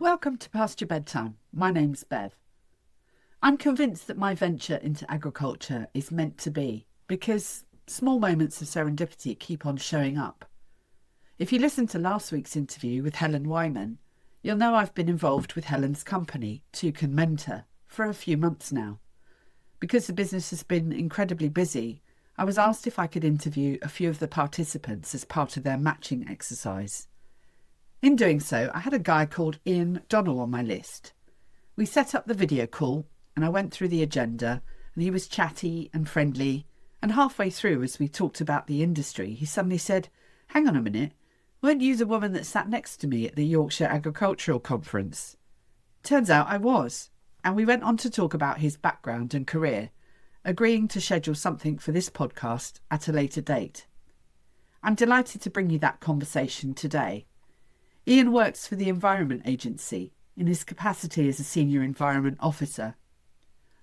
Welcome to Past Your Bedtime. My name's Bev. I'm convinced that my venture into agriculture is meant to be because small moments of serendipity keep on showing up. If you listened to last week's interview with Helen Wyman, you'll know I've been involved with Helen's company, Toucan Mentor, for a few months now. Because the business has been incredibly busy, I was asked if I could interview a few of the participants as part of their matching exercise. In doing so, I had a guy called Iain McDonnell on my list. We set up the video call and I went through the agenda, and he was chatty and friendly, and halfway through, as we talked about the industry, he suddenly said, "Hang on a minute, weren't you the woman that sat next to me at the Yorkshire Agricultural Conference?" Turns out I was, and we went on to talk about his background and career, agreeing to schedule something for this podcast at a later date. I'm delighted to bring you that conversation today. Iain works for the Environment Agency in his capacity as a Senior Environment Officer.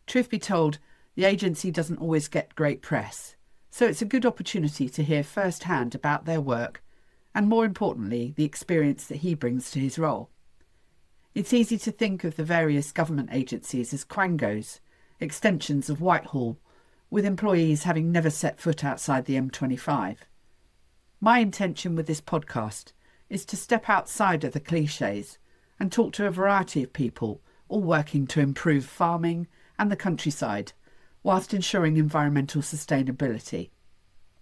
Truth be told, the agency doesn't always get great press, so it's a good opportunity to hear firsthand about their work and, more importantly, the experience that he brings to his role. It's easy to think of the various government agencies as quangos, extensions of Whitehall, with employees having never set foot outside the M25. My intention with this podcast is to step outside of the cliches and talk to a variety of people, all working to improve farming and the countryside, whilst ensuring environmental sustainability.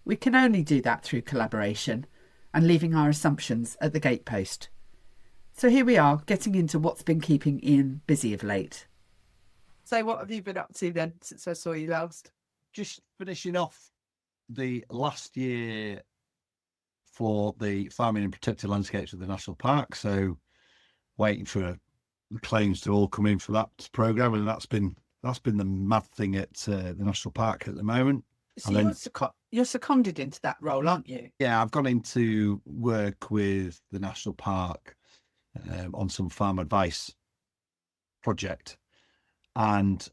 We can only do that through collaboration and leaving our assumptions at the gatepost. So here we are, getting into what's been keeping Iain busy of late. So what have you been up to then, since I saw you last? Just finishing off the last year for the farming and protected landscapes of the national park. So waiting for the claims to all come in for that programme, and that's been the mad thing at the national park at the moment. So you're seconded into that role, aren't you? Yeah, I've gone into work with the national park on some farm advice project, and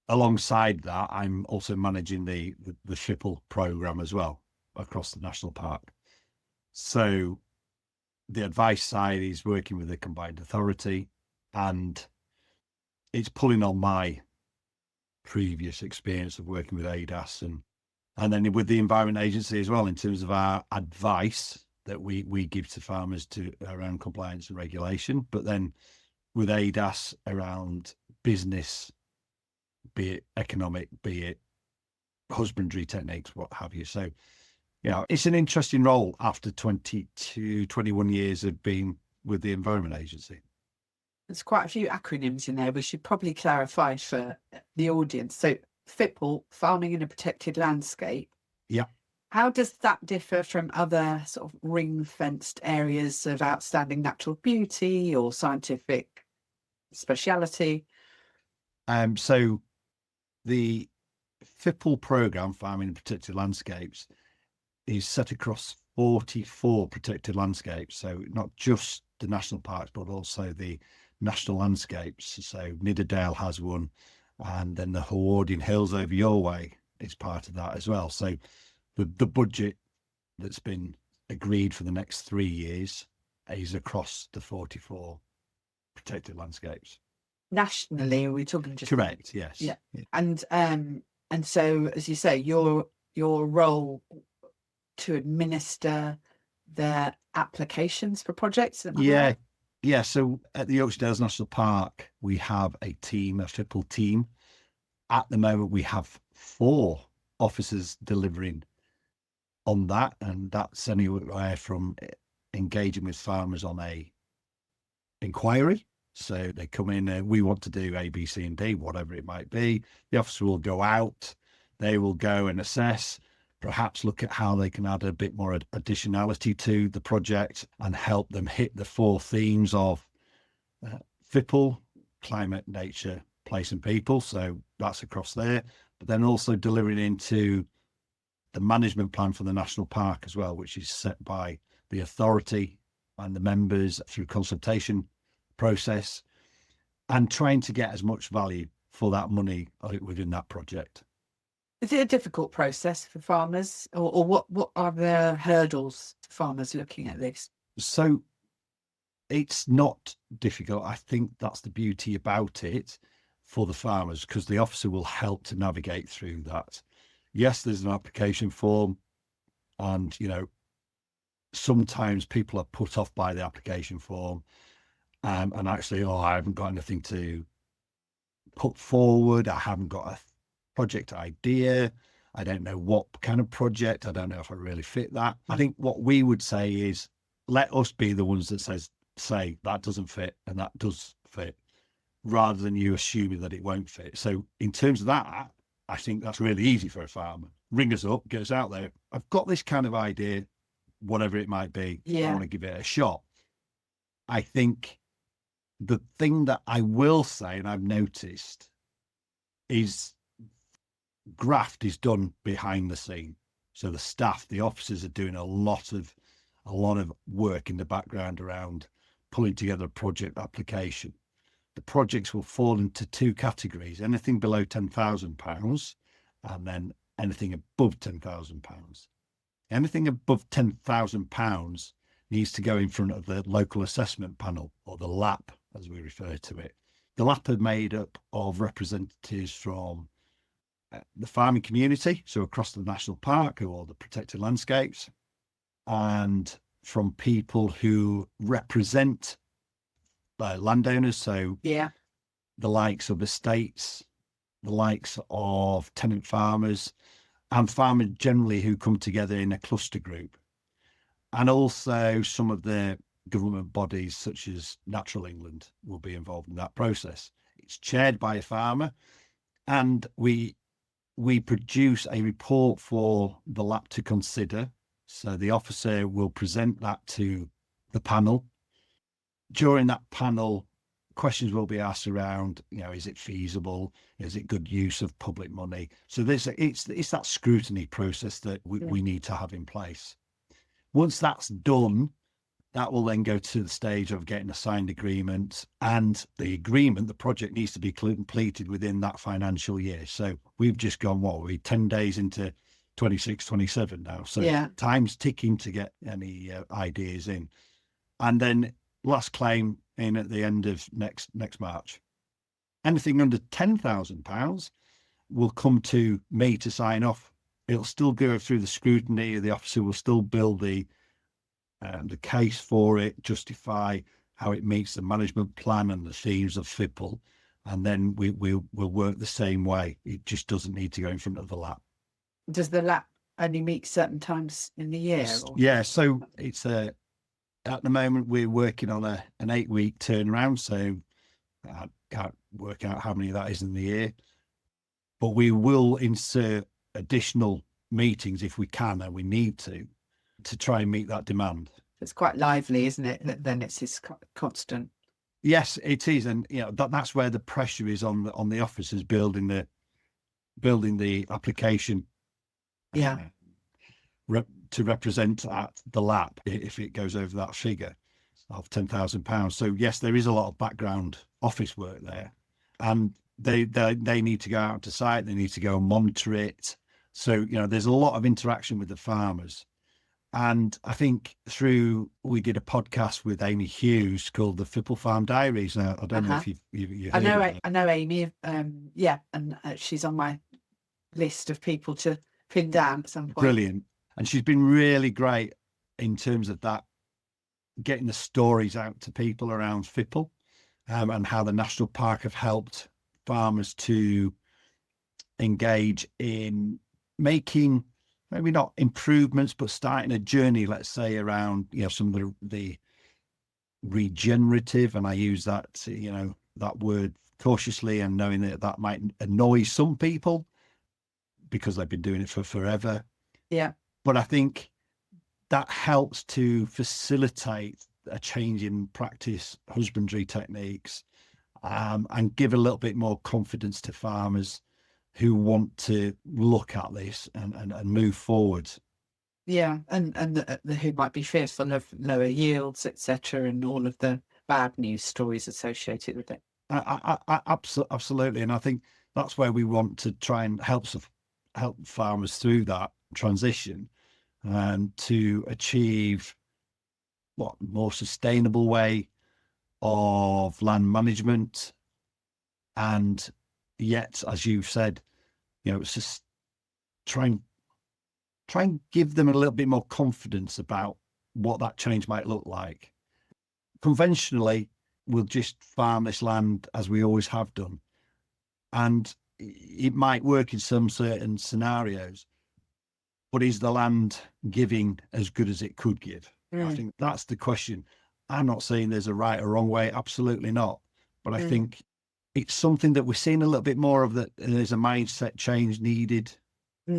alongside that, I'm also managing the FIPL programme as well across the national park. So the advice side is working with the combined authority, and it's pulling on my previous experience of working with ADAS and then with the Environment Agency as well, in terms of our advice that we give to farmers around compliance and regulation, but then with ADAS around business, be it economic, be it husbandry techniques, what have you. So, it's an interesting role after 21 years of being with the Environment Agency. There's quite a few acronyms in there. We should probably clarify for the audience. So FIPL, Farming in a Protected Landscape. Yeah. How does that differ from other sort of ring-fenced areas of outstanding natural beauty or scientific speciality? So the FIPL programme, Farming in Protected Landscapes, is set across 44 protected landscapes. So not just the national parks, but also the national landscapes. So Nidderdale has one, and then the Howardian Hills over your way is part of that as well. So the budget that's been agreed for the next 3 years is across the 44 protected landscapes. Nationally, are we talking just... Correct, yes. Yeah. And so, as you say, your role to administer their applications for projects? Yeah. So at the Yorkshire Dales National Park, we have a FIPL team. At the moment, we have 4 officers delivering on that, and that's anywhere from engaging with farmers on a inquiry. So they come in, we want to do A, B, C, and D, whatever it might be. The officer will go out, they will go and assess, perhaps look at how they can add a bit more additionality to the project and help them hit the 4 themes of FIPL, climate, nature, place and people. So that's across there, but then also delivering into the management plan for the national park as well, which is set by the authority and the members through consultation process, and trying to get as much value for that money within that project. Is it a difficult process for farmers, or what are the hurdles to farmers looking at this? So it's not difficult. I think that's the beauty about it for the farmers, because the officer will help to navigate through that. Yes, there's an application form, and sometimes people are put off by the application form, and actually, I haven't got anything to put forward. I haven't got a project idea. I don't know what kind of project. I don't know if I really fit that. I think what we would say is, let us be the ones that say that doesn't fit and that does fit, rather than you assuming that it won't fit. So in terms of that, I think that's really easy for a farmer. Ring us up, get us out there. I've got this kind of idea, whatever it might be. I want to give it a shot. I think the thing that I will say, and I've noticed, is graft is done behind the scene. So the staff, the officers, are doing a lot of work in the background around pulling together a project application. The projects will fall into two categories: anything below £10,000, and then anything above £10,000. Anything above £10,000 needs to go in front of the local assessment panel, or the LAP, as we refer to it. The LAP are made up of representatives from the farming community, so across the national park or the protected landscapes, and from people who represent landowners, so the likes of estates, the likes of tenant farmers, and farmers generally who come together in a cluster group, and also some of the government bodies such as Natural England will be involved in that process. It's chaired by a farmer, and we produce a report for the LAP to consider. So the officer will present that to the panel. During that panel, questions will be asked around, is it feasible? Is it good use of public money? So it's that scrutiny process that we need to have in place. Once that's done, that will then go to the stage of getting a signed agreement, and the project needs to be completed within that financial year. So we've just gone, we're 10 days into 26, 27 now. So time's ticking to get any ideas in. And then last claim in at the end of next March. Anything under £10,000 will come to me to sign off. It'll still go through the scrutiny. The officer will still build the case for it, justify how it meets the management plan and the themes of FIPL, and then we'll work the same way. It just doesn't need to go in front of the LAP. Does the LAP only meet certain times in the year? Or? Yeah, so it's at the moment we're working on an 8-week turnaround, so I can't work out how many of that is in the year, but we will insert additional meetings if we can and we need to try and meet that demand. It's quite lively, isn't it? Then it's constant. Yes, it is, and that's where the pressure is on the officers building the application. To represent at the LAP if it goes over that figure of £10,000. So yes, there is a lot of background office work there, and they need to go out to site. They need to go and monitor it. So there's a lot of interaction with the farmers. And I think we did a podcast with Amy Hughes called the FIPL Farm Diaries. Now, I don't know if you've heard of it. I know Amy. And she's on my list of people to pin down at some point. Brilliant. And she's been really great in terms of that, getting the stories out to people around FIPL, and how the National Park have helped farmers to engage in making maybe not improvements, but starting a journey, let's say, around some of the regenerative, and I use that that word cautiously, and knowing that might annoy some people because they've been doing it for forever. Yeah. But I think that helps to facilitate a change in practice, husbandry techniques, and give a little bit more confidence to farmers who want to look at this and move forward. Yeah, and who might be fearful of lower yields, etc., and all of the bad news stories associated with it. Absolutely, and I think that's where we want to try and help farmers through that transition, and to achieve more sustainable way of land management. And yet, as you've said, it's just try and give them a little bit more confidence about what that change might look like. Conventionally, we'll just farm this land as we always have done. And it might work in some certain scenarios, but is the land giving as good as it could give? I think that's the question. I'm not saying there's a right or wrong way, absolutely not. But I think it's something that we're seeing a little bit more of, that there's a mindset change needed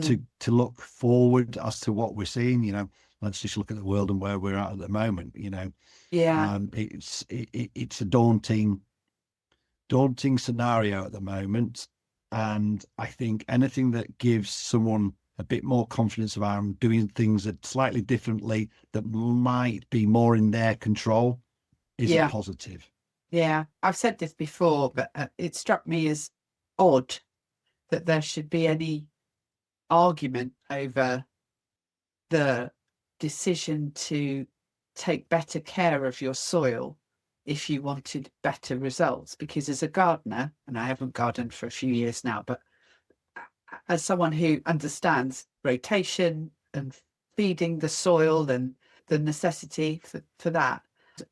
to look forward as to what we're seeing. Let's just look at the world and where we're at the moment. It's a daunting scenario at the moment, and I think anything that gives someone a bit more confidence around doing things that slightly differently, that might be more in their control, is a positive. Yeah, I've said this before, but it struck me as odd that there should be any argument over the decision to take better care of your soil if you wanted better results. Because as a gardener, and I haven't gardened for a few years now, but as someone who understands rotation and feeding the soil and the necessity for that,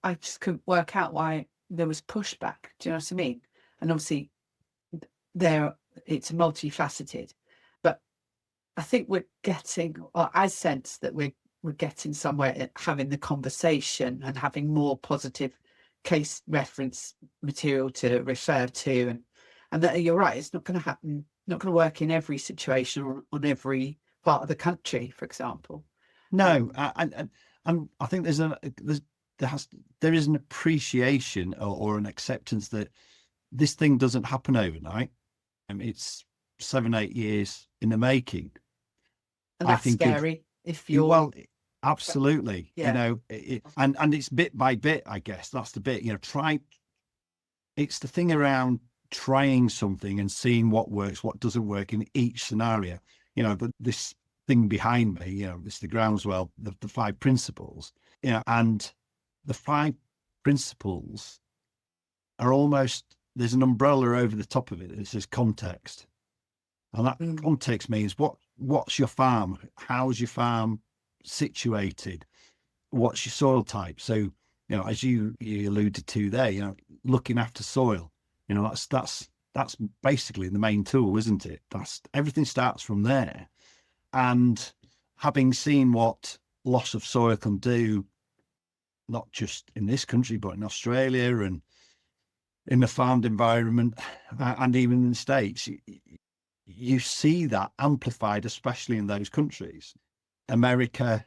I just couldn't work out why there was pushback. Do you know what I mean? And obviously it's multifaceted, but I think we're getting, or I sense that we're getting somewhere at having the conversation and having more positive case reference material to refer to, and that you're right, it's not going to happen, not going to work in every situation or on every part of the country, for example. No, and I think there is an appreciation or an acceptance that this thing doesn't happen overnight. It's 7-8 years in the making. And that's scary if you're... Well, absolutely. And it's bit by bit, I guess. That's the bit, it's the thing around trying something and seeing what works, what doesn't work in each scenario. But this thing behind me, it's the groundswell, the 5 principles, and the 5 principles are almost, there's an umbrella over the top of it. It says context. And that context means what's your farm? How's your farm situated? What's your soil type? So, as you alluded to there, looking after soil, that's basically the main tool, isn't it? Everything starts from there. And having seen what loss of soil can do, not just in this country, but in Australia and in the farmed environment, and even in the States, you see that amplified, especially in those countries. America,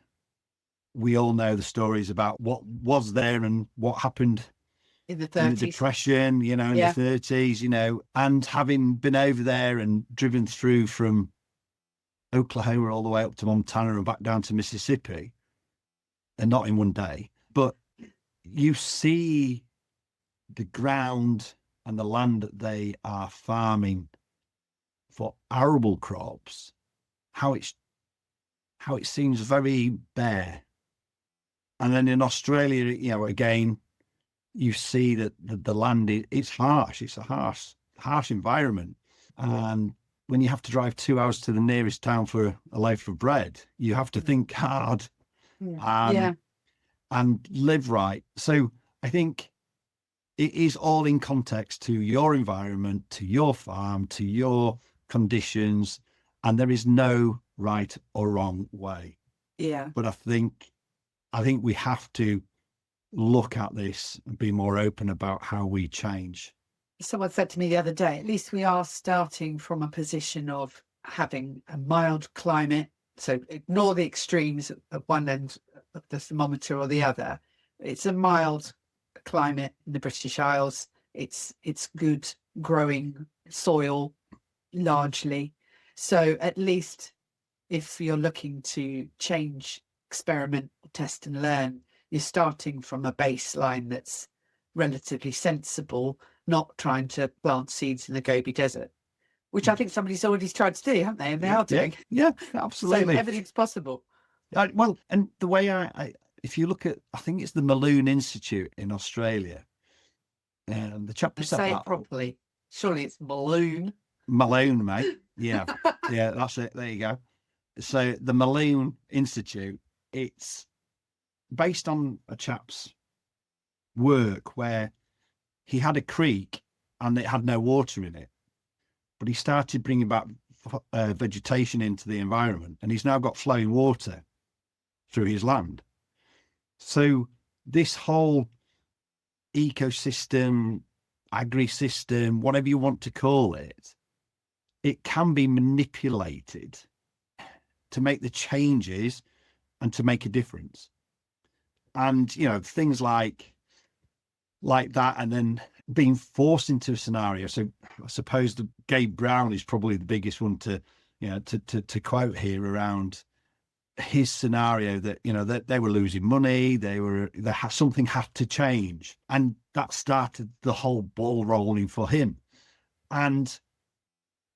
we all know the stories about what was there and what happened in the 30s. In the Depression, in the 30s, and having been over there and driven through from Oklahoma all the way up to Montana and back down to Mississippi, and not in one day, but you see the ground and the land that they are farming for arable crops, how it seems very bare. And then in Australia, again, you see that the land it's harsh. It's a harsh environment. And when you have to drive 2 hours to the nearest town for a loaf of bread, you have to think hard and live right. So I think it is all in context to your environment, to your farm, to your conditions, and there is no right or wrong way. Yeah. But I think we have to look at this and be more open about how we change. Someone said to me the other day, at least we are starting from a position of having a mild climate. So ignore the extremes at one end of the thermometer or the other. It's a mild climate in the British Isles. It's good growing soil largely. So at least if you're looking to change, experiment, test and learn, you're starting from a baseline that's relatively sensible, not trying to plant seeds in the Gobi Desert, which I think somebody's already tried to do, haven't they? And they are doing. Yeah, absolutely. So everything's possible. Well, and the way if you look at, I think it's the Malone Institute in Australia, And the chap who And set say that it properly. Surely it's Malone. Malone, mate. Yeah, yeah, that's it. There you go. So the Malone Institute, it's based on a chap's work where he had a creek and it had no water in it, but he started bringing back vegetation into the environment, and he's now got flowing water through his land. So this whole ecosystem, agri-system, whatever you want to call it, it can be manipulated to make the changes and to make a difference. And, you know, things like that, and then being forced into a scenario. So I suppose the Gabe Brown is probably the biggest one to, you know, to quote here around his scenario, that, you know, that they were losing money, something had to change, and that started the whole ball rolling for him. And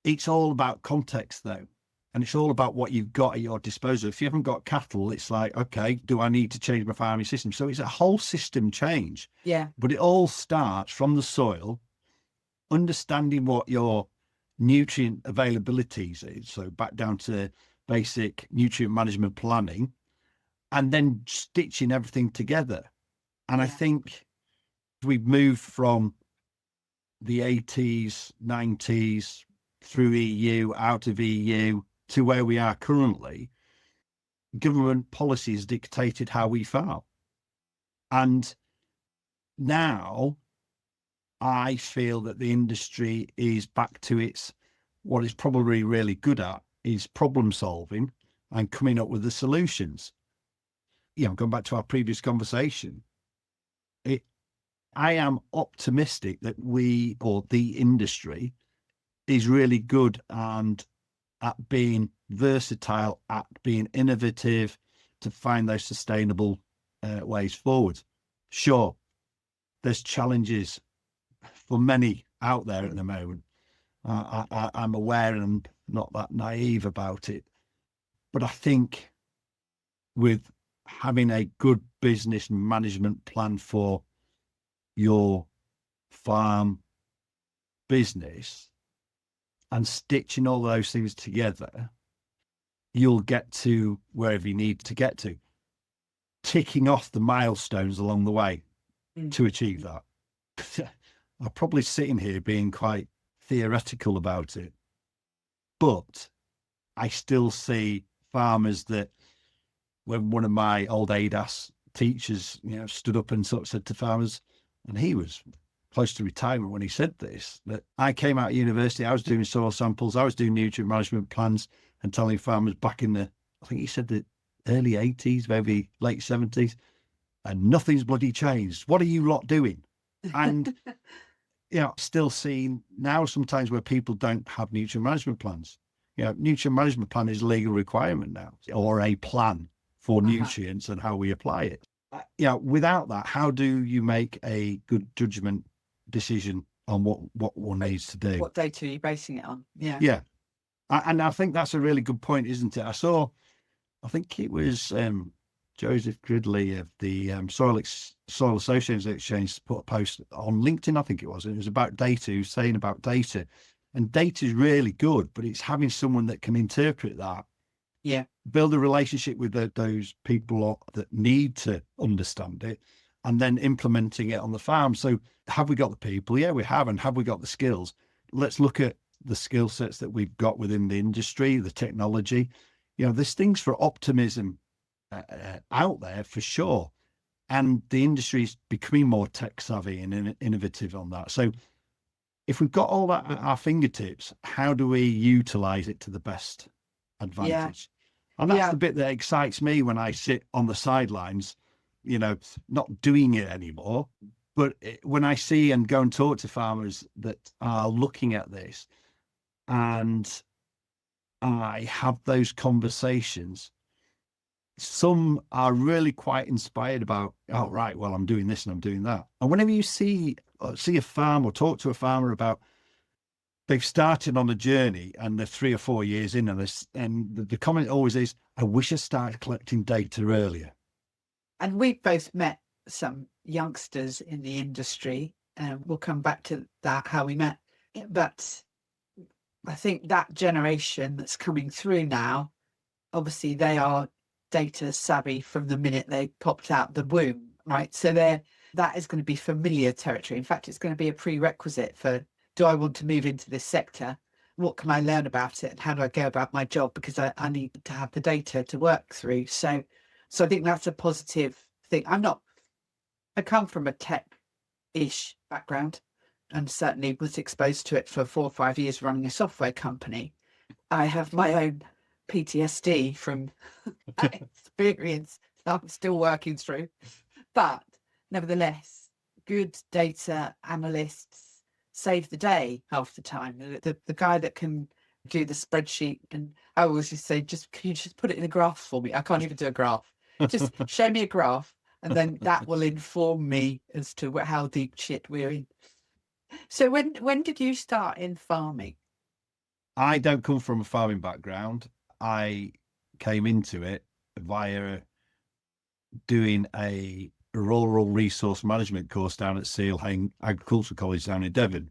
it's all about context, though, and it's all about what you've got at your disposal. If you haven't got cattle, it's like, okay, do I need to change my farming system? So it's a whole system change. Yeah. But it all starts from the soil, understanding what your nutrient availabilities is. So back down to basic nutrient management planning, and then stitching everything together. And I think we've moved from the 80s, 90s, through EU, out of EU, to where we are currently. Government policies dictated how we farm. And now I feel that the industry is back to what it's probably really good at, is problem solving and coming up with the solutions. You know, going back to our previous conversation, I am optimistic that the industry is really good and at being versatile, at being innovative, to find those sustainable ways forward. Sure, there's challenges for many out there at the moment. I'm aware, and I'm not that naive about it. But I think with having a good business management plan for your farm business and stitching all those things together, you'll get to wherever you need to get to, ticking off the milestones along the way to achieve that. I'm probably sitting here being quite theoretical about it, but I still see farmers that, when one of my old ADAS teachers, you know, stood up and sort of said to farmers, and he was close to retirement when he said this, that I came out of university, I was doing soil samples, I was doing nutrient management plans, and telling farmers back in the, I think he said the early 80s, maybe late 70s, and nothing's bloody changed. What are you lot doing? And, you know, still seeing now sometimes where people don't have nutrient management plans. You know, nutrient management plan is a legal requirement now, or a plan for nutrients and how we apply it. You know, without that, how do you make a good judgment decision on what one needs to do? What data are you basing it on? Yeah. Yeah. And I think that's a really good point, isn't it? I think it was Joseph Gridley of the Soil Associations Exchange put a post on LinkedIn, I think it was, and it was about data. He was saying about data, and data is really good, but it's having someone that can interpret that. Yeah. Build a relationship with those people that need to understand it, and then implementing it on the farm. So have we got the people? Yeah, we have. And have we got the skills? Let's look at the skill sets that we've got within the industry, the technology. You know, there's things for optimism out there for sure. And the industry is becoming more tech savvy and innovative on that. So if we've got all that at our fingertips, how do we utilize it to the best advantage? And that's the bit that excites me when I sit on the sidelines, you know, not doing it anymore. But when I see and go and talk to farmers that are looking at this, and I have those conversations, some are really quite inspired about, oh, right, well, I'm doing this and I'm doing that. And whenever you see a farm or talk to a farmer about they've started on a journey and they're 3 or 4 years in, and the comment always is, I wish I started collecting data earlier. And we've both met some youngsters in the industry, We'll come back to that, how we met. But I think that generation that's coming through now, obviously they are data savvy from the minute they popped out the womb, right? So that is going to be familiar territory. In fact, it's going to be a prerequisite for, do I want to move into this sector? What can I learn about it? And how do I go about my job? Because I need to have the data to work through. So I think that's a positive thing. I come from a tech-ish background and certainly was exposed to it for 4 or 5 years running a software company. I have my own PTSD from that experience that I'm still working through. But nevertheless, good data analysts save the day half the time. The guy that can do the spreadsheet, and I always just say, can you just put it in a graph for me? I can't even do a graph. Just show me a graph, and then that will inform me as to how deep shit we're in. So when did you start in farming? I don't come from a farming background. I came into it via doing a rural resource management course down at Seal Hang Agricultural College down in Devon.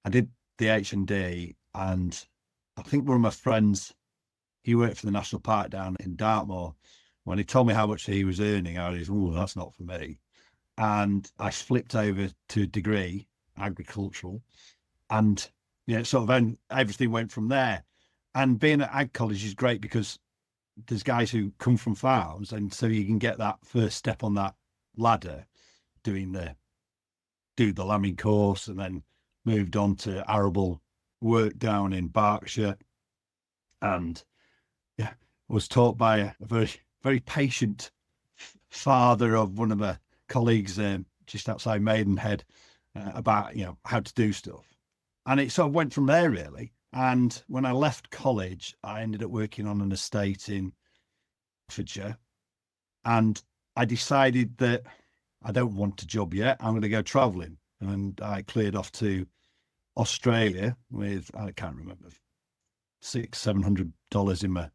I did the H&D, and I think one of my friends, he worked for the National Park down in Dartmoor. When he told me how much he was earning, I was, oh, that's not for me. And I flipped over to a degree, agricultural, and sort of everything went from there. And being at ag college is great because there's guys who come from farms, and so you can get that first step on that ladder, do the lambing course, and then moved on to arable work down in Berkshire, and was taught by a very, very patient father of one of my colleagues just outside Maidenhead about how to do stuff. And it sort of went from there, really. And when I left college, I ended up working on an estate in Hertfordshire. And I decided that I don't want a job yet. I'm going to go traveling. And I cleared off to Australia with, I can't remember, $600-700 in my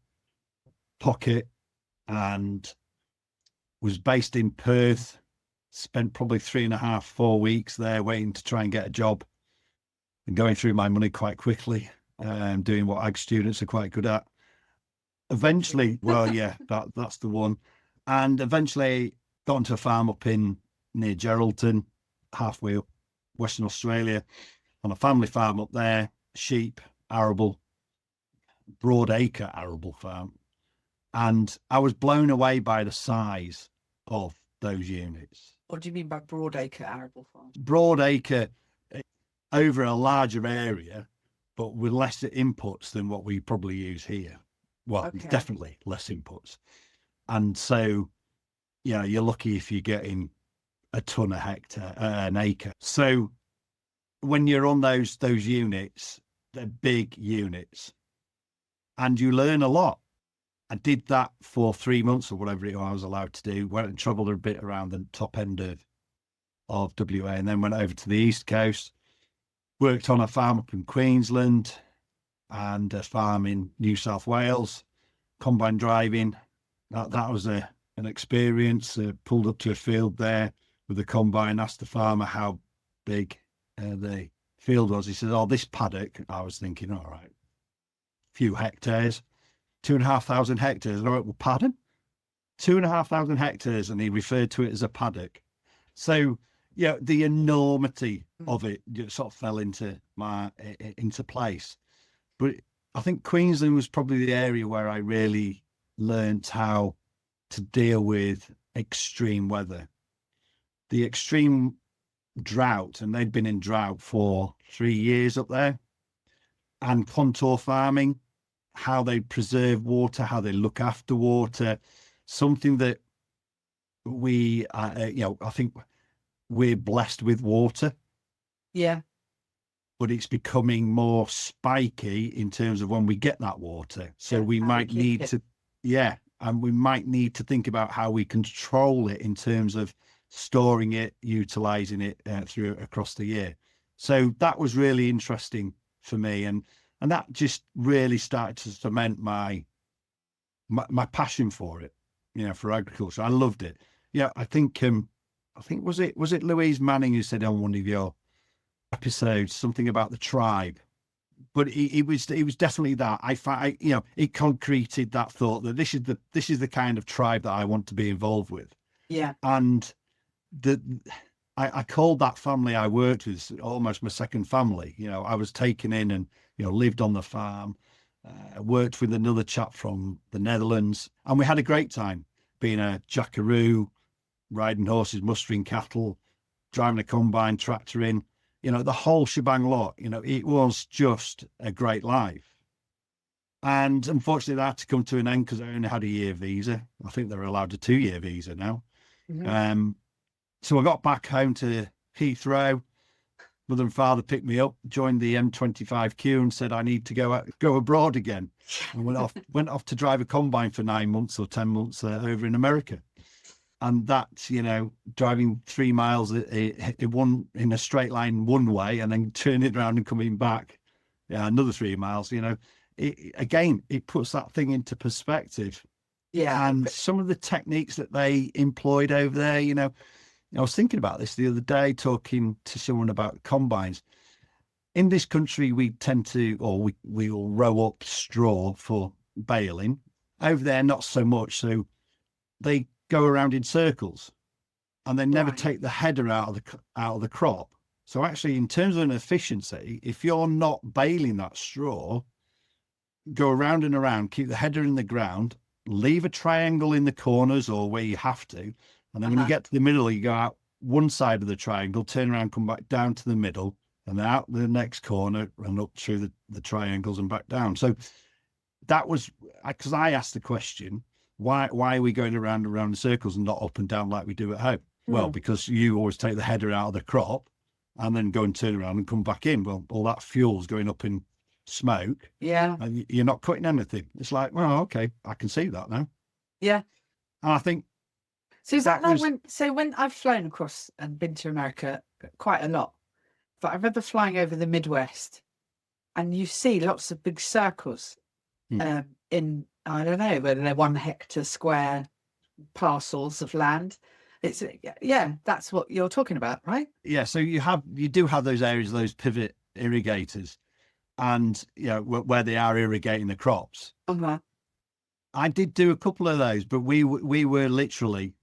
pocket, and was based in Perth. Spent probably 3.5-4 weeks there waiting to try and get a job, and going through my money quite quickly, doing what ag students are quite good at. Eventually, well, yeah, that's the one. And eventually got onto a farm up near Geraldton, halfway up Western Australia, on a family farm up there, sheep, arable, broadacre arable farm. And I was blown away by the size of those units. What do you mean by broadacre arable farm? Broadacre over a larger area, but with less inputs than what we probably use here. Well, Okay. Definitely less inputs. And so, you're lucky if you're getting a ton a hectare, an acre. So when you're on those units, they're big units, and you learn a lot. I did that for 3 months or whatever I was allowed to do. Went and travelled a bit around the top end of WA, and then went over to the East Coast. Worked on a farm up in Queensland and a farm in New South Wales. Combine driving, that was an experience. Pulled up to a field there with the combine. Asked the farmer how big the field was. He said, "Oh, this paddock." I was thinking, all right, a few hectares. 2,500 hectares. I went, well, pardon? 2,500 hectares, and he referred to it as a paddock. So, the enormity of it sort of fell into place. But I think Queensland was probably the area where I really learned how to deal with extreme weather. The extreme drought, and they'd been in drought for 3 years up there, and contour farming, how they preserve water, how they look after water, something that we, I think we're blessed with water. Yeah. But it's becoming more spiky in terms of when we get that water. So we might need to, and we might need to think about how we control it in terms of storing it, utilising it across the year. So that was really interesting for me. And that just really started to cement my passion for it, for agriculture. I loved it. I think I think was it Louise Manning who said on one of your episodes something about the tribe, but it was definitely that. It concreted that thought that this is the kind of tribe that I want to be involved with. Yeah. And I called that family I worked with almost my second family. I was taken in and lived on the farm, worked with another chap from the Netherlands, and we had a great time being a Jackaroo, riding horses, mustering cattle, driving a combine tractor in, the whole shebang lot. It was just a great life. And unfortunately, that had to come to an end because I only had a year visa. I think they're allowed a 2-year visa now. Mm-hmm. So I got back home to Heathrow. Mother and father picked me up, joined the M25 queue, and said I need to go abroad again. And went off to drive a combine for 9 months or 10 months over in America. And that's, driving 3 miles in a straight line one way and then turning around and coming back another 3 miles, it puts that thing into perspective. Yeah. And some of the techniques that they employed over there, I was thinking about this the other day, talking to someone about combines. In this country, we tend to, or we will row up straw for baling. Over there, not so much. So they go around in circles, and they never take the header out of the crop. So actually, in terms of an efficiency, if you're not baling that straw, go around and around, keep the header in the ground, leave a triangle in the corners or where you have to, and then when you get to the middle, you go out one side of the triangle, turn around, come back down to the middle, and then out the next corner and up through the triangles and back down. So that was because I asked the question, why are we going around and around in circles and not up and down like we do at home? Well, because you always take the header out of the crop and then go and turn around and come back in. Well, all that fuel's going up in smoke. Yeah. And you're not cutting anything. It's like, well, okay, I can see that now. Yeah. And I think so is that when I've flown across and been to America quite a lot, but I remember flying over the Midwest, and you see lots of big circles in, I don't know whether they're 1 hectare square parcels of land. It's that's what you're talking about, right? Yeah. So you do have those areas, those pivot irrigators, and where they are irrigating the crops. I did do a couple of those, but we were literally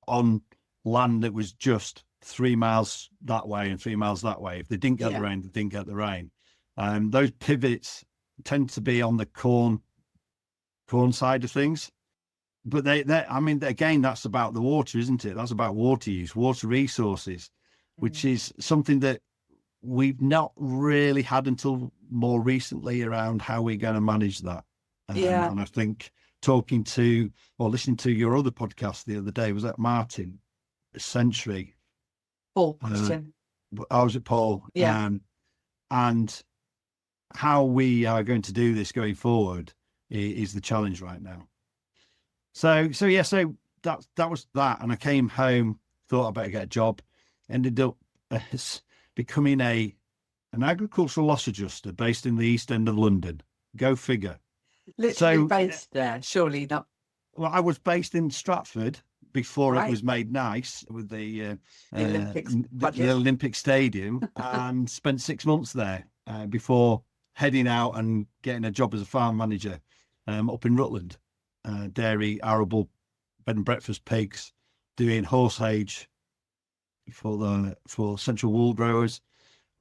on land that was just 3 miles that way and 3 miles that way. If they didn't get the rain, they didn't get the rain. Those pivots tend to be on the corn side of things. But again, that's about the water, isn't it? That's about water use, water resources, which is something that we've not really had until more recently around how we're going to manage that. And I think talking to or listening to your other podcast the other day, was that Martin Century? Paul Christian. I was at Paul. Yeah. And how we are going to do this going forward is the challenge right now. So that was that. And I came home, thought I better get a job, ended up becoming an agricultural loss adjuster based in the East End of London. Go figure. Literally based there, surely not. Well, I was based in Stratford before it was made nice with the Olympic Stadium, and spent 6 months there before heading out and getting a job as a farm manager up in Rutland. Dairy, arable, bed and breakfast pigs, doing horse age for Central Wool Growers,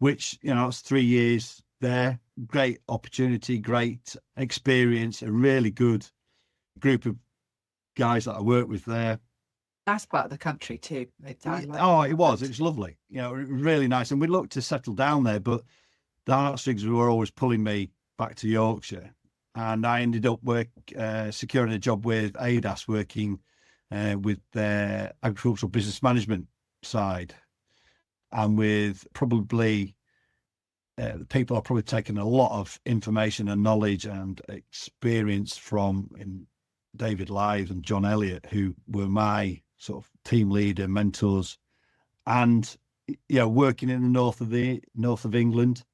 which, it's 3 years there. Great opportunity, great experience, a really good group of guys that I work with there. Nice part of the country too. It was lovely. Really nice. And we looked to settle down there, but the heartstrings were always pulling me back to Yorkshire. And I ended up securing a job with ADAS, working with their agricultural business management side, and with probably the people I've probably taken a lot of information and knowledge and experience from in David Lythe and John Elliott, who were my sort of team leader, mentors, and working in the north of England,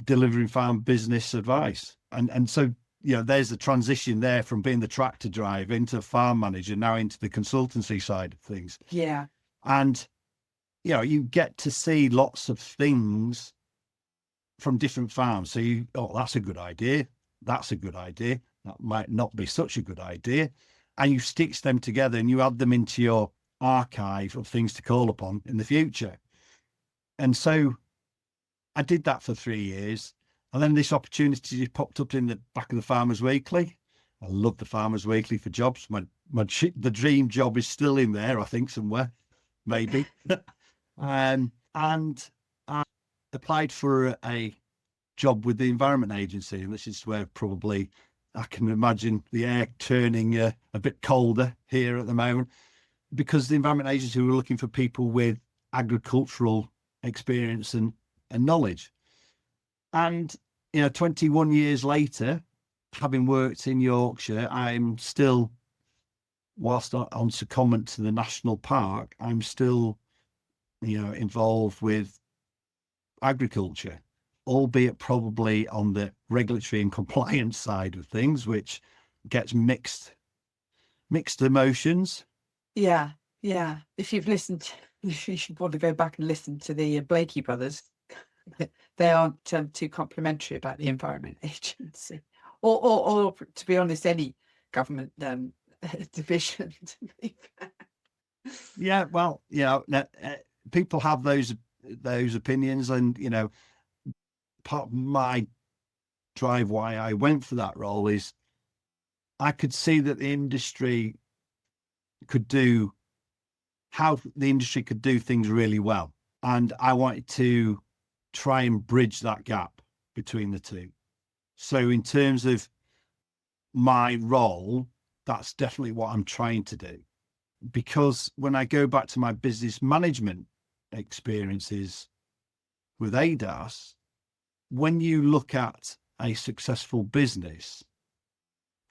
delivering farm business advice. And so there's the transition there from being the tractor driver into farm manager, now into the consultancy side of things. Yeah. And, you get to see lots of things from different farms. So that's a good idea. That's a good idea. That might not be such a good idea. And you stitch them together and you add them into your archive of things to call upon in the future. And so I did that for 3 years. And then this opportunity just popped up in the back of the Farmers Weekly. I love the Farmers Weekly for jobs. The dream job is still in there, I think, somewhere, maybe. And I applied for a job with the Environment Agency. And this is where probably I can imagine the air turning a bit colder here at the moment, because the Environment Agency were looking for people with agricultural experience and knowledge. And, 21 years later, having worked in Yorkshire, I'm still, whilst on secondment to the national park, I'm still, involved with agriculture, albeit probably on the regulatory and compliance side of things, which gets mixed emotions. Yeah. If you should probably go back and listen to the Blakey brothers. They aren't too complimentary about the Environment Agency, or to be honest, any government division. Yeah, well, people have those opinions, and part of my drive why I went for that role is I could see that the industry could do things really well, and I wanted to try and bridge that gap between the two. So in terms of my role, that's definitely what I'm trying to do. Because when I go back to my business management experiences with ADAS, when you look at a successful business,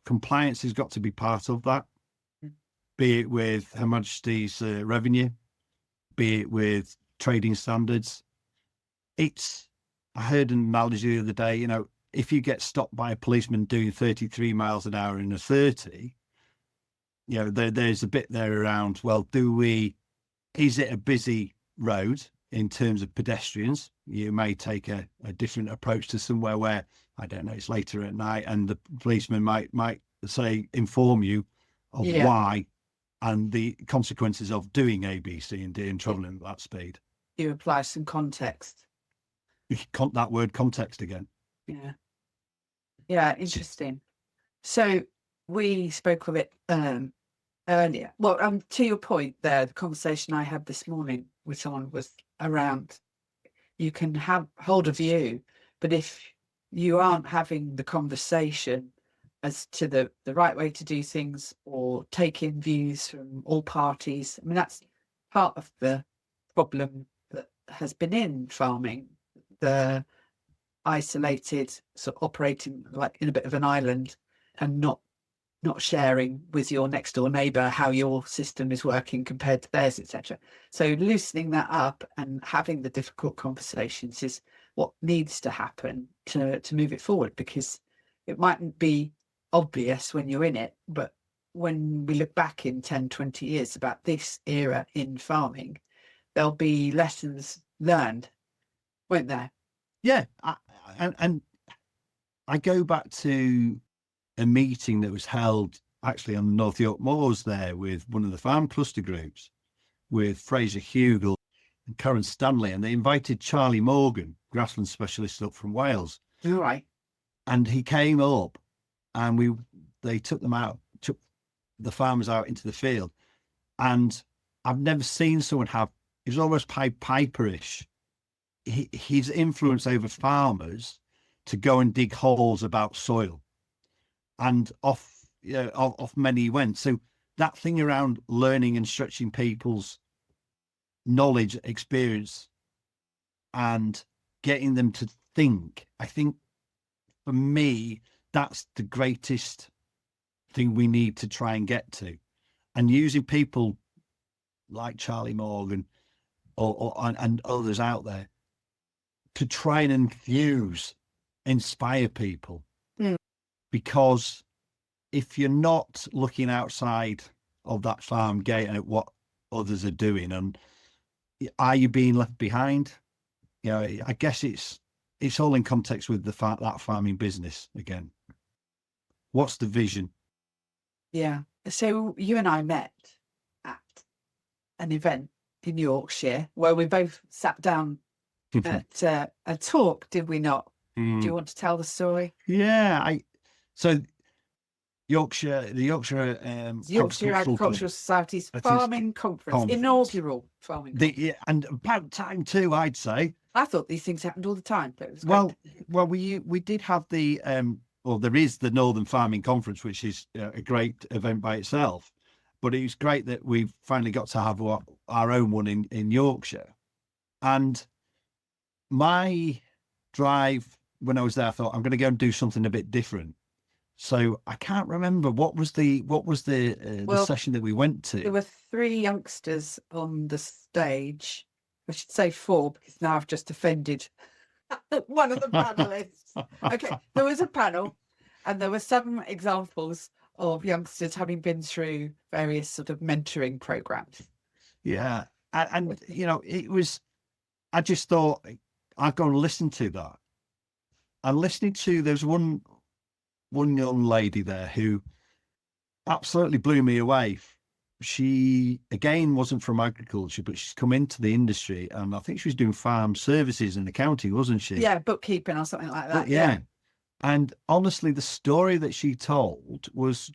compliance has got to be part of that, be it with Her Majesty's revenue, be it with trading standards. I heard an analogy the other day, if you get stopped by a policeman doing 33 miles an hour in a 30, there's a bit there around, well, is it a busy road in terms of pedestrians? You may take a different approach to somewhere where, I don't know, it's later at night and the policeman might say, inform you of why and the consequences of doing A, B, C, and D and traveling at that speed. You apply some context. That word context again. Yeah, interesting. So we spoke of it earlier. Well, to your point there, the conversation I had this morning with someone was around, you can hold a view, but if you aren't having the conversation as to the right way to do things, or taking views from all parties, I mean, that's part of the problem that has been in farming, the isolated, sort of operating like in a bit of an island and not sharing with your next door neighbour how your system is working compared to theirs, etc. So loosening that up and having the difficult conversations is what needs to happen to move it forward, because it mightn't be obvious when you're in it, but when we look back in 10, 20 years about this era in farming, there'll be lessons learned, won't there? Yeah. And I go back to a meeting that was held actually on the North York Moors there with one of the farm cluster groups, with Fraser Hugel and Karen Stanley, and they invited Charlie Morgan, grassland specialist up from Wales. All right. And he came up and they took the farmers out into the field. And I've never seen someone it was almost Pied Piper-ish, his influence over farmers to go and dig holes about soil. And off many went. So that thing around learning and stretching people's knowledge, experience, and getting them to think, I think for me, that's the greatest thing we need to try and get to. And using people like Charlie Morgan and others out there to try and inspire people. Because if you're not looking outside of that farm gate at what others are doing, and are you being left behind? You know, I guess it's all in context with the fact that farming business again. What's the vision? Yeah. So you and I met at an event in Yorkshire where we both sat down at a talk, did we not? Do you want to tell the story? Yeah, so the Yorkshire Yorkshire Agricultural Society's Farming Conference, inaugural farming conference. Yeah, and about time too, I'd say. I thought these things happened all the time, but it was great. Well, we did have the there is the Northern Farming Conference, which is a great event by itself. But it was great that we finally got to have our own one in Yorkshire. And my drive when I was there, I thought I'm going to go and do something a bit different. So I can't remember what was the session that we went to. There were 3 youngsters on the stage. I should say 4 because now I've just offended one of the panelists. Okay, there was a panel, and there were some examples of youngsters having been through various sort of mentoring programs. Yeah, and you know, it was. I just thought I'd go and listen to that. And listening to there's one young lady there who absolutely blew me away. She again wasn't from agriculture, but she's come into the industry, and I think she was doing farm services and accounting, wasn't she? Yeah, bookkeeping or something like that. Yeah. And honestly, the story that she told was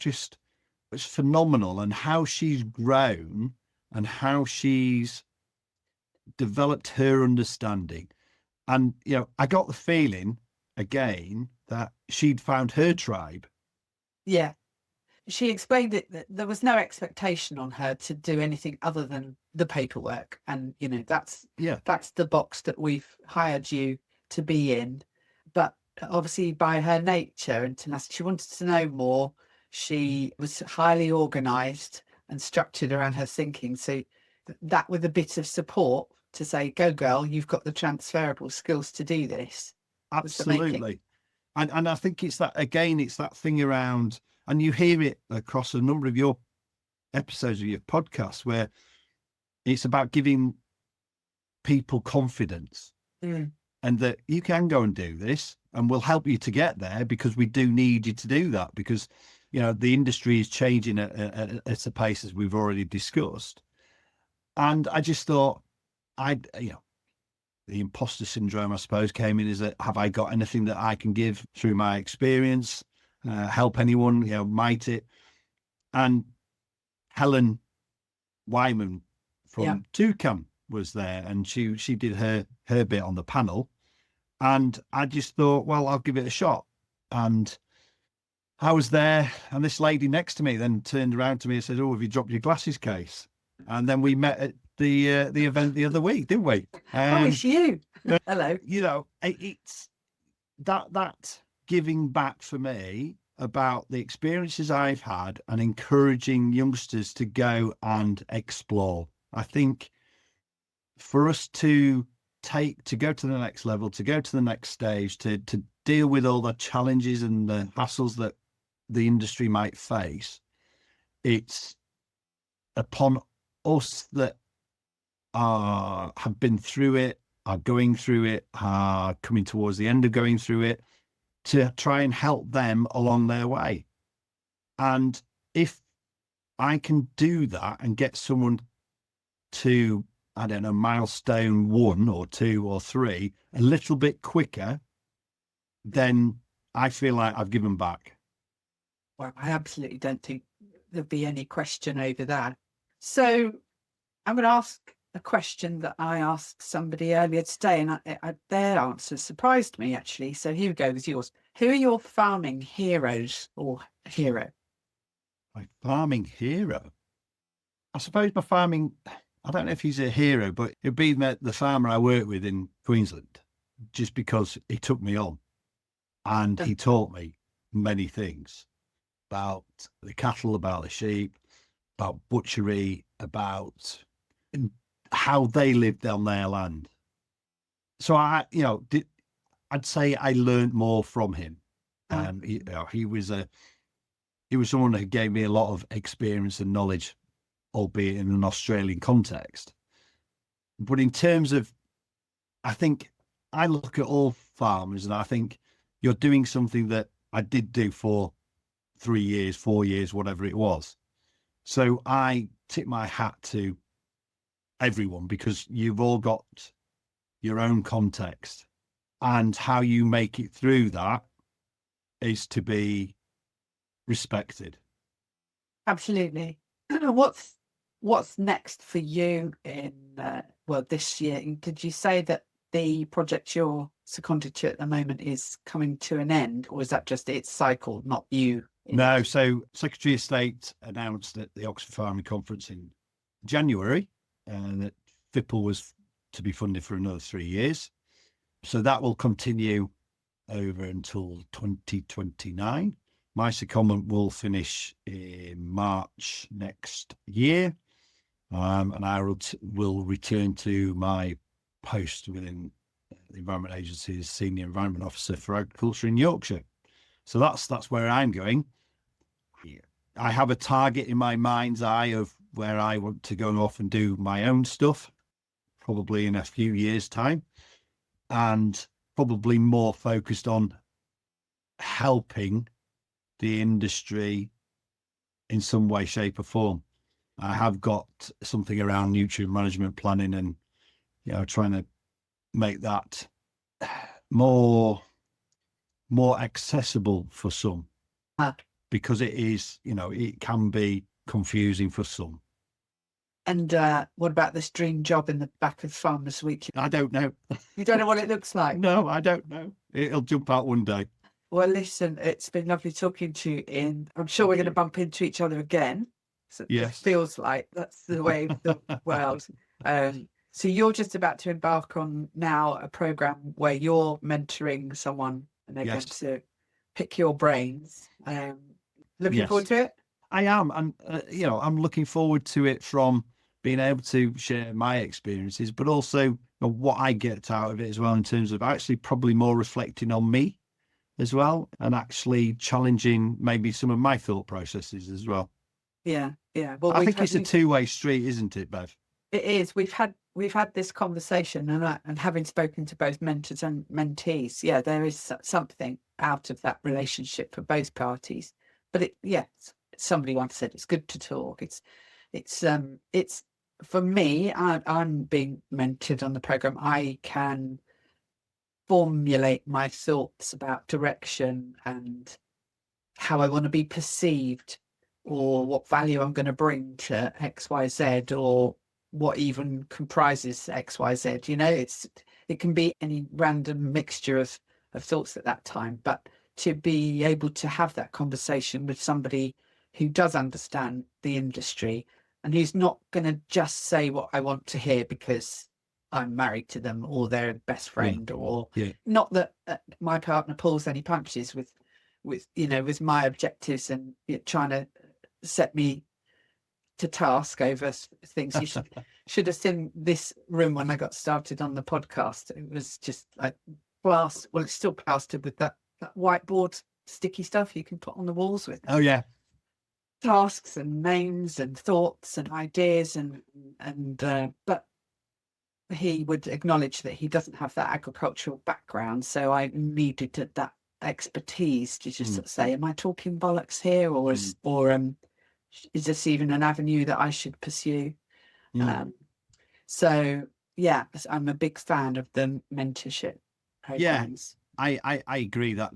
phenomenal, and how she's grown and how she's developed her understanding. And you know, I got the feeling again that she'd found her tribe. Yeah. She explained it that there was no expectation on her to do anything other than the paperwork. And, you know, that's the box that we've hired you to be in. But obviously by her nature and tenacity, she wanted to know more. She was highly organised and structured around her thinking. So that with a bit of support to say, go girl, you've got the transferable skills to do this. Absolutely. And I think it's that thing around, and you hear it across a number of your episodes of your podcast, where it's about giving people confidence and that you can go and do this, and we'll help you to get there, because we do need you to do that, because, you know, the industry is changing at a pace, as we've already discussed. And I just thought the imposter syndrome, I suppose, came in, is that have I got anything that I can give through my experience, help anyone, you know, might it? And Helen Wyman from Toucan was there, and she did her bit on the panel. And I just thought, well, I'll give it a shot. And I was there, and this lady next to me then turned around to me and said, "Oh, have you dropped your glasses case?" And then we met at the event the other week, didn't we? Oh, it's you. Hello. You know, it's that giving back for me about the experiences I've had and encouraging youngsters to go and explore. I think for us to go to the next level, to go to the next stage, to deal with all the challenges and the hassles that the industry might face, it's upon us that have been through it, are going through it, are coming towards the end of going through it, to try and help them along their way. And if I can do that and get someone to, I don't know, milestone 1 or 2 or 3 a little bit quicker, then I feel like I've given back. Well, I absolutely don't think there'd be any question over that. So I'm going to ask a question that I asked somebody earlier today, and their answer surprised me, actually. So here we go with yours. Who are your farming heroes or hero? My farming hero? I suppose my farming, I don't know if he's a hero, but it'd be the farmer I work with in Queensland, just because he took me on and he taught me many things about the cattle, about the sheep, about butchery, about how they lived on their land. So I'd say I learned more from him. He was someone who gave me a lot of experience and knowledge albeit in an Australian context. But in terms of, I think I look at all farmers and I think you're doing something that I did do for 3 years, 4 years, whatever it was. So I tip my hat to everyone because you've all got your own context, and how you make it through that is to be respected. Absolutely. What's next for you in this year? Did you say that the project you're seconded to at the moment is coming to an end, or is that just its cycle, not you? No, so Secretary of State announced at the Oxford Farming Conference in January that FIPL was to be funded for another 3 years. So that will continue over until 2029. My secondment will finish in March next year, and I will return to my post within the Environment Agency as Senior Environment Officer for Agriculture in Yorkshire. So that's where I'm going. I have a target in my mind's eye of where I want to go off and do my own stuff, probably in a few years' time, and probably more focused on helping the industry in some way, shape, or form. I have got something around nutrient management planning and, trying to make that more accessible for some, because it is, it can be confusing for some. And what about this dream job in the back of Farmers Week? I don't know. You don't know what it looks like? No, I don't know. It'll jump out one day. Well, listen, it's been lovely talking to you, Ian. I'm sure we're going to bump into each other again. So yes. It feels like that's the way of the world. So you're just about to embark on now a program where you're mentoring someone and they're going to pick your brains. Looking forward to it? I am. And, I'm looking forward to it from being able to share my experiences, but also what I get out of it as well, in terms of actually probably more reflecting on me as well, and actually challenging maybe some of my thought processes as well. Yeah. Well, I think it's a two-way street, isn't it, Bev? It is. We've had this conversation, and having spoken to both mentors and mentees, there is something out of that relationship for both parties. But somebody once said it's good to talk. It's for me. I'm being mentored on the program. I can formulate my thoughts about direction and how I want to be perceived, or what value I'm going to bring to XYZ, or what even comprises XYZ. It can be any random mixture of thoughts at that time, but to be able to have that conversation with somebody who does understand the industry and who's not going to just say what I want to hear because I'm married to them or their best friend, or not that my partner pulls any punches with my objectives and trying to set me to task over things. You should have seen this room when I got started on the podcast. It was just like glass. Well, it's still plastered with that whiteboard sticky stuff you can put on the walls with. Oh yeah. Tasks and names and thoughts and ideas but he would acknowledge that he doesn't have that agricultural background, so I needed that expertise to just sort of say, am I talking bollocks here, or is this even an avenue that I should pursue? So I'm a big fan of the mentorship programs. I agree that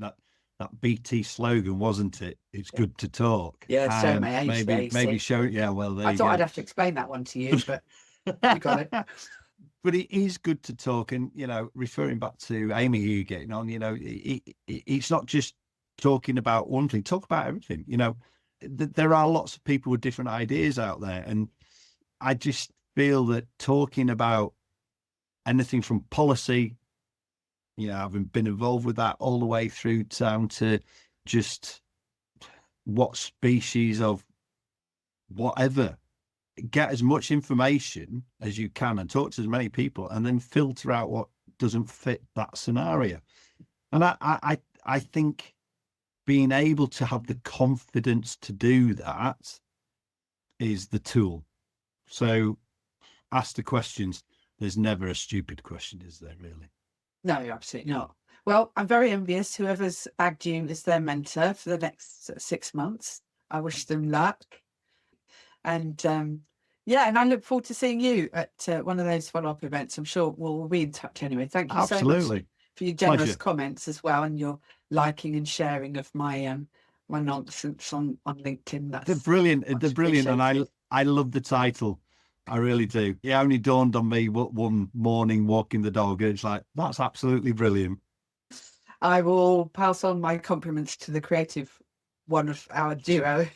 BT slogan, wasn't it? It's good to talk. Yeah, show my age. Maybe show it. Yeah, well, there I you thought go. I'd have to explain that one to you, but you got it. But it is good to talk, and referring back to Amy, you getting on. It's not just talking about one thing. Talk about everything. There are lots of people with different ideas out there, and I just feel that talking about anything from policy, having been involved with that all the way through down to just what species of whatever, get as much information as you can and talk to as many people, and then filter out what doesn't fit that scenario. And I think being able to have the confidence to do that is the tool. So ask the questions. There's never a stupid question, is there, really? No, absolutely not. Well, I'm very envious. Whoever's bagged you as their mentor for the next 6 months, I wish them luck. And yeah, and I look forward to seeing you at one of those follow-up events. I'm sure we'll be in touch anyway. Thank you so much Absolutely. for your generous Pleasure. comments as well, and your liking and sharing of my my nonsense on LinkedIn. They're That's brilliant. much They're brilliant. And appreciated. I love the title. I really do. It only dawned on me one morning walking the dog. It's like, that's absolutely brilliant. I will pass on my compliments to the creative one of our duo.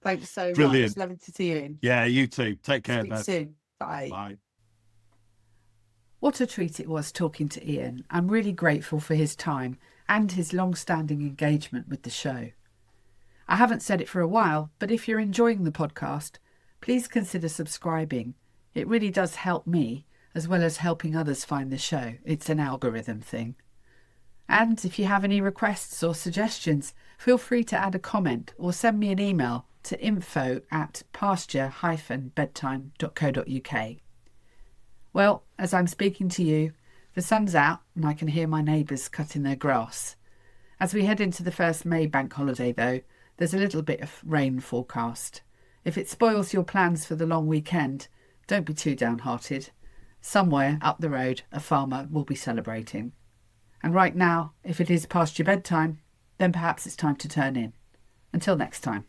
Thanks so much. Brilliant. It's lovely to see you in. Yeah, you too. Take care, Speak Beth. soon. Bye. Bye. What a treat it was talking to Iain. I'm really grateful for his time and his long-standing engagement with the show. I haven't said it for a while, but if you're enjoying the podcast, please consider subscribing. It really does help me, as well as helping others find the show. It's an algorithm thing. And if you have any requests or suggestions, feel free to add a comment or send me an email to info@pasture-bedtime.co.uk. Well, as I'm speaking to you, the sun's out and I can hear my neighbours cutting their grass. As we head into the first May bank holiday, though, there's a little bit of rain forecast. If it spoils your plans for the long weekend, don't be too downhearted. Somewhere up the road, a farmer will be celebrating. And right now, if it is past your bedtime, then perhaps it's time to turn in. Until next time.